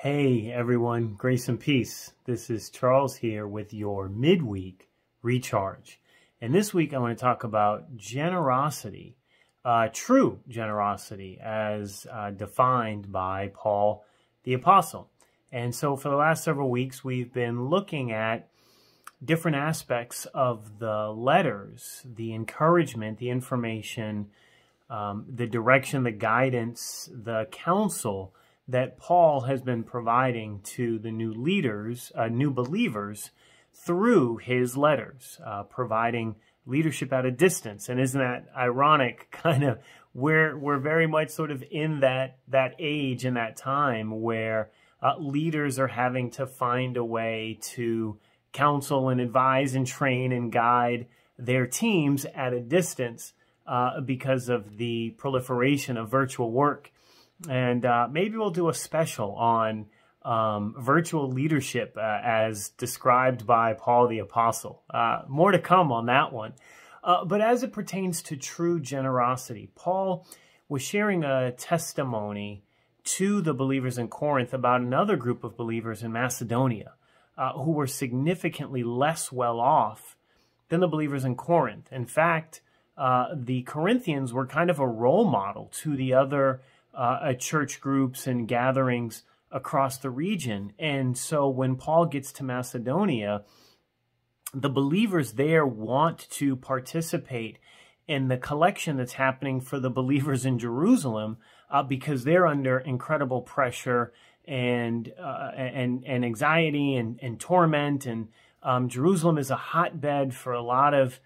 Hey everyone, grace and peace. This is Charles here with your Midweek Recharge. And this week I want to talk about generosity, true generosity as defined by Paul the Apostle. And so for the last several weeks we've been looking at different aspects of the letters, the encouragement, the information, the direction, the guidance, the counsel that Paul has been providing to the new leaders, new believers, through his letters, providing leadership at a distance. And isn't that ironic? Kind of, we're very much sort of in that age and that time where leaders are having to find a way to counsel and advise and train and guide their teams at a distance because of the proliferation of virtual work. And maybe we'll do a special on virtual leadership as described by Paul the Apostle. More to come on that one. But as it pertains to true generosity, Paul was sharing a testimony to the believers in Corinth about another group of believers in Macedonia who were significantly less well off than the believers in Corinth. In fact, the Corinthians were kind of a role model to the other church groups and gatherings across the region. And so when Paul gets to Macedonia, the believers there want to participate in the collection that's happening for the believers in Jerusalem because they're under incredible pressure and anxiety and torment. And Jerusalem is a hotbed for a lot of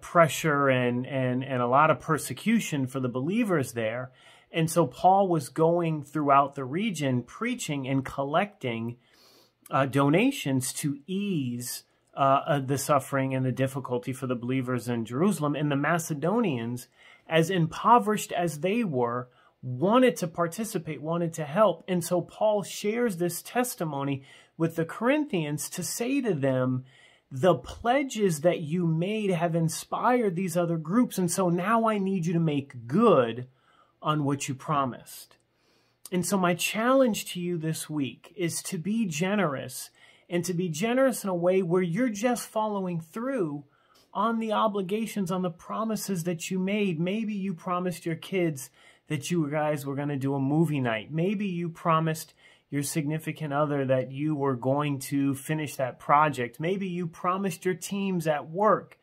pressure and a lot of persecution for the believers there. And so Paul was going throughout the region preaching and collecting donations to ease the suffering and the difficulty for the believers in Jerusalem. And the Macedonians, as impoverished as they were, wanted to participate, wanted to help. And so Paul shares this testimony with the Corinthians to say to them, the pledges that you made have inspired these other groups. And so now I need you to make good on what you promised. And so my challenge to you this week is to be generous, and to be generous in a way where you're just following through on the obligations, on the promises that you made. Maybe you promised your kids that you guys were going to do a movie night. Maybe you promised your significant other that you were going to finish that project. Maybe you promised your teams at work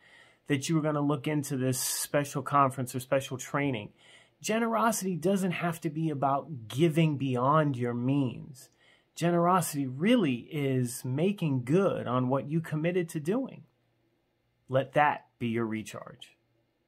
that you were going to look into this special conference or special training. Generosity doesn't have to be about giving beyond your means. Generosity really is making good on what you committed to doing. Let that be your recharge.